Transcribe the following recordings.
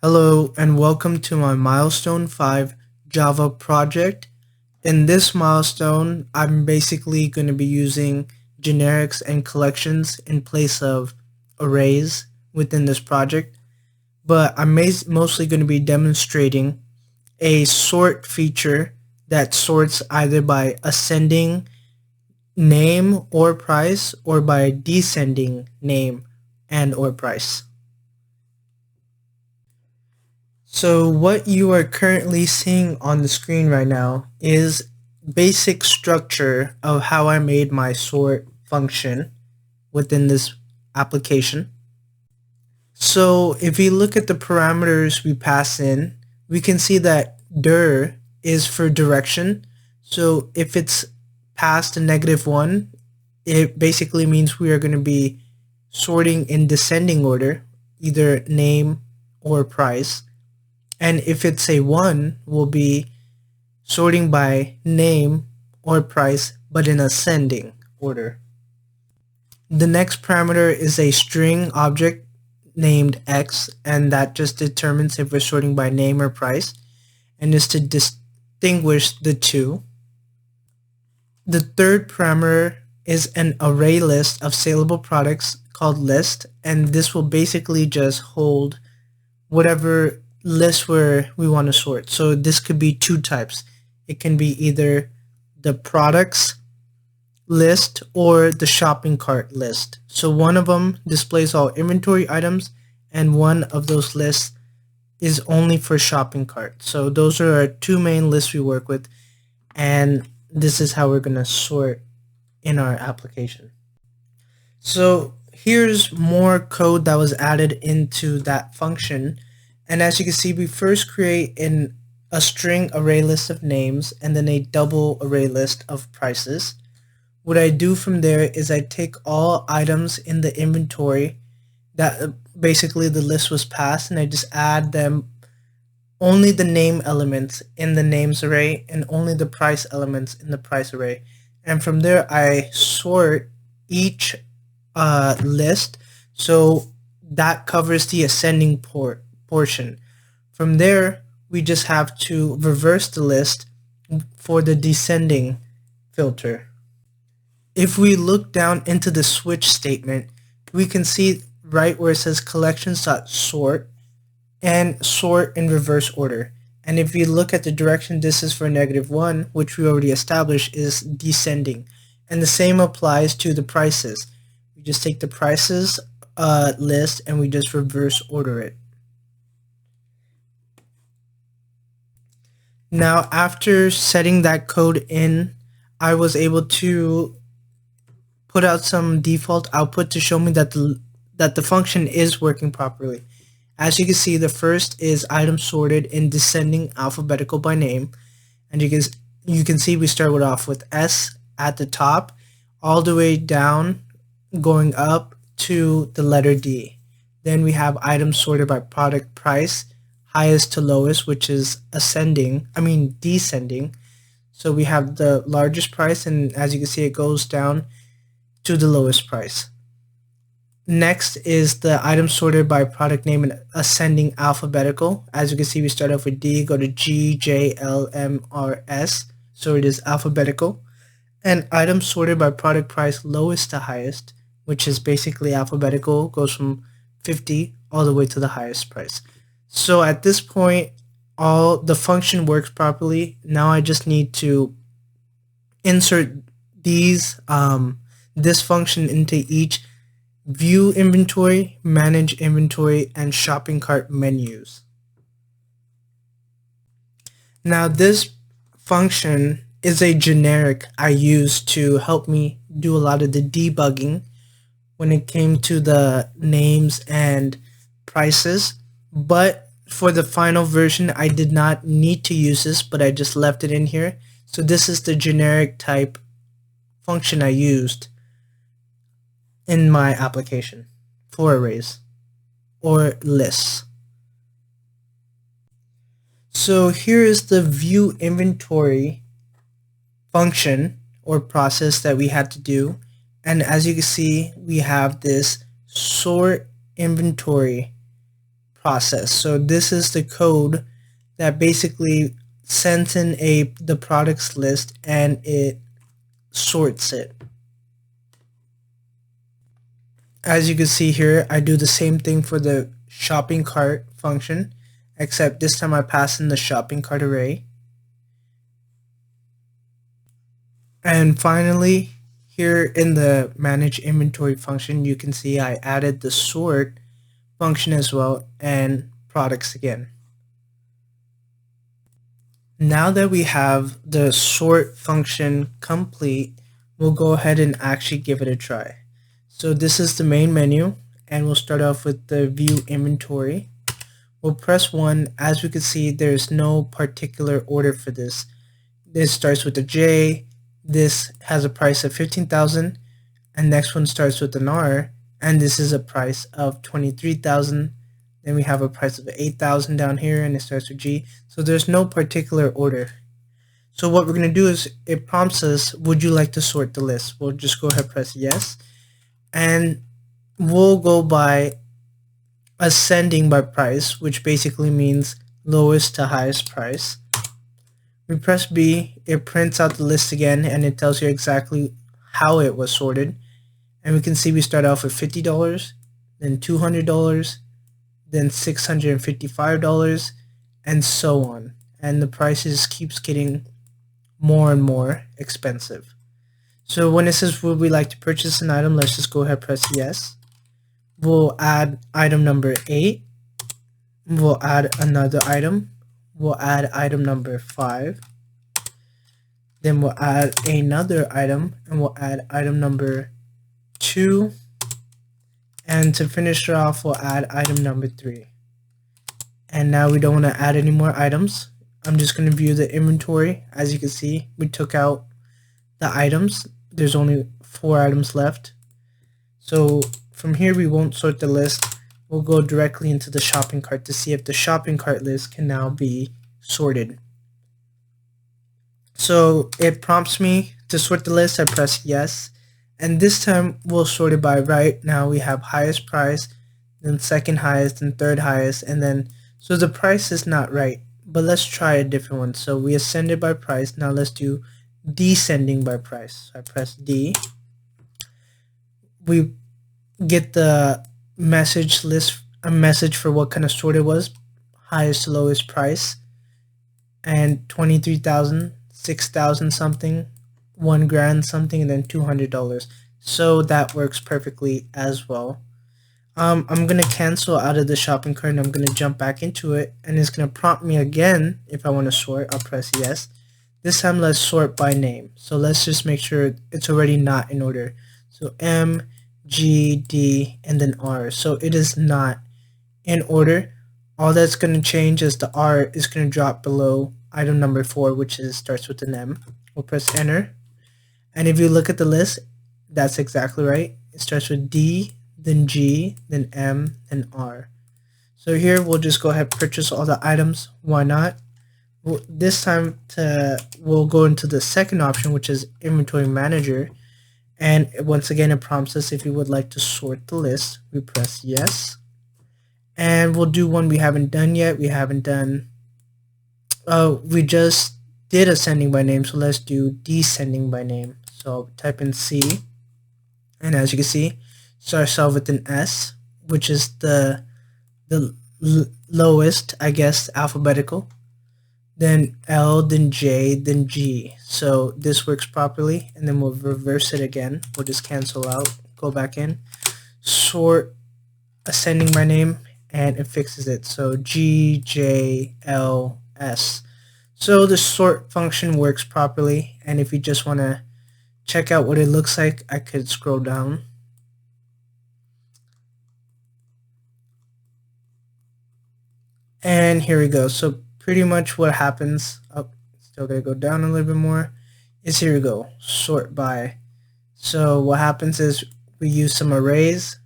Hello and welcome to my Milestone 5 Java project. In this milestone, I'm basically going to be using generics and collections in place of arrays within this project, but I'm mostly going to be demonstrating a sort feature that sorts either by ascending name or price or by descending name and or price. So what you are currently seeing on the screen right now is basic structure of how I made my sort function within this application. So if we look at the parameters we pass in, we can see that dir is for direction. So if it's past a -1, it basically means we are going to be sorting in descending order, either name or price. And if it's a 1, we'll be sorting by name or price, but in ascending order. The next parameter is a string object named x, and that just determines if we're sorting by name or price, and is to distinguish the two. The third parameter is an array list of saleable products called list, and this will basically just hold whatever list where we want to sort. So this could be two types. It can be either the products list or the shopping cart list. So one of them displays all inventory items and one of those lists is only for shopping cart. So those are our two main lists we work with, and this is how we're going to sort in our application. So here's more code that was added into that function. And as you can see, we first create a string array list of names and then a double array list of prices. What I do from there is I take all items in the inventory that basically the list was passed, and I just add them only the name elements in the names array and only the price elements in the price array. And from there I sort each list, so that covers the ascending portion. From there, we just have to reverse the list for the descending filter. If we look down into the switch statement, we can see right where it says collections.sort and sort in reverse order. And if you look at the direction, this is for -1, which we already established is descending. And the same applies to the prices. We just take the prices list and we just reverse order it. Now, after setting that code in, I was able to put out some default output to show me that the function is working properly. As you can see, the first is item sorted in descending alphabetical by name, and you can see we start off with S at the top, all the way down, going up to the letter D. Then we have items sorted by product price, highest to lowest, which is descending. So we have the largest price, and as you can see, it goes down to the lowest price. Next is the item sorted by product name in ascending alphabetical. As you can see, we start off with D, go to G, J, L, M, R, S. So it is alphabetical. And item sorted by product price lowest to highest, which is basically alphabetical, goes from 50 all the way to the highest price. So at this point, all the function works properly. Now I just need to insert this function into each view inventory, manage inventory, and shopping cart menus. Now this function is a generic I use to help me do a lot of the debugging when it came to the names and prices. But for the final version, I did not need to use this, but I just left it in here. So this is the generic type function I used in my application for arrays or lists. So here is the view inventory function or process that we had to do. And as you can see, we have this sort inventory process. So this is the code that basically sends in the products list and it sorts it. As you can see here, I do the same thing for the shopping cart function, except this time I pass in the shopping cart array. And finally, here in the manage inventory function, you can see I added the sort function as well and products again. Now that we have the sort function complete, we'll go ahead and actually give it a try. So this is the main menu, and we'll start off with the view inventory. We'll press 1. As we can see, there's no particular order for this. This starts with a J, this has a price of 15,000, and next one starts with an R, and this is a price of 23,000. Then we have a price of 8,000 down here, and it starts with G. So there's no particular order. So what we're going to do is it prompts us, would you like to sort the list? We'll just go ahead and press yes. And we'll go by ascending by price, which basically means lowest to highest price. We press B, it prints out the list again, and it tells you exactly how it was sorted. And we can see we start off with $50, then $200, then $655, and so on. And the prices keeps getting more and more expensive. So when it says would we like to purchase an item, let's just go ahead and press yes. We'll add item number 8. We'll add another item. We'll add item number 5. Then we'll add another item, and we'll add item number 2. And to finish it off, we'll add item number 3. And now we don't want to add any more items. I'm just going to view the inventory. As you can see, we took out the items. There's only 4 items left. So from here, we won't sort the list. We'll go directly into the shopping cart to see if the shopping cart list can now be sorted. So it prompts me to sort the list. I press yes. And this time we'll sort it by right now. We have highest price, then second highest, and third highest, and then so the price is not right. But let's try a different one. So we ascended by price. Now let's do descending by price. So I press D. We get the message list, a message for what kind of sort it was, highest to lowest price, and 23,000, 6,000 something, 1 grand something, and then $200. So that works perfectly as well. I'm gonna cancel out of the shopping cart and I'm gonna jump back into it, and it's gonna prompt me again if I want to sort. I'll press yes. This time let's sort by name. So let's just make sure it's already not in order. So M, G, D, and then R. So it is not in order. All that's gonna change is the R is gonna drop below item number 4, which starts with an M. We'll press enter. And if you look at the list, that's exactly right. It starts with D, then G, then M, then R. So here we'll just go ahead and purchase all the items. Why not? This time we'll go into the second option, which is inventory manager. And once again, it prompts us if you would like to sort the list. We press yes. And we'll do one we haven't done yet. We haven't done, we just did ascending by name. So let's do descending by name. So I'll type in C. And as you can see, starts off with an S, which is the lowest, I guess, alphabetical. Then L, then J, then G. So this works properly, and then we'll reverse it again. We'll just cancel out, go back in, sort ascending by name, and it fixes it. So G, J, L, S. So the sort function works properly, and if you just want to check out what it looks like, I could scroll down. And here we go. So pretty much what happens, still gotta go down a little bit more, is here we go, sort by. So what happens is we use some arrays,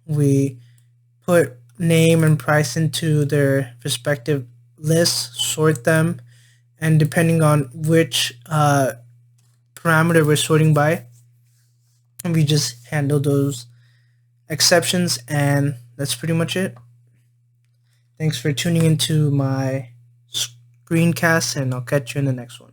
we put name and price into their respective lists, sort them, and depending on which parameter we're sorting by, we just handle those exceptions, and that's pretty much it. Thanks for tuning into my screencast, and I'll catch you in the next one.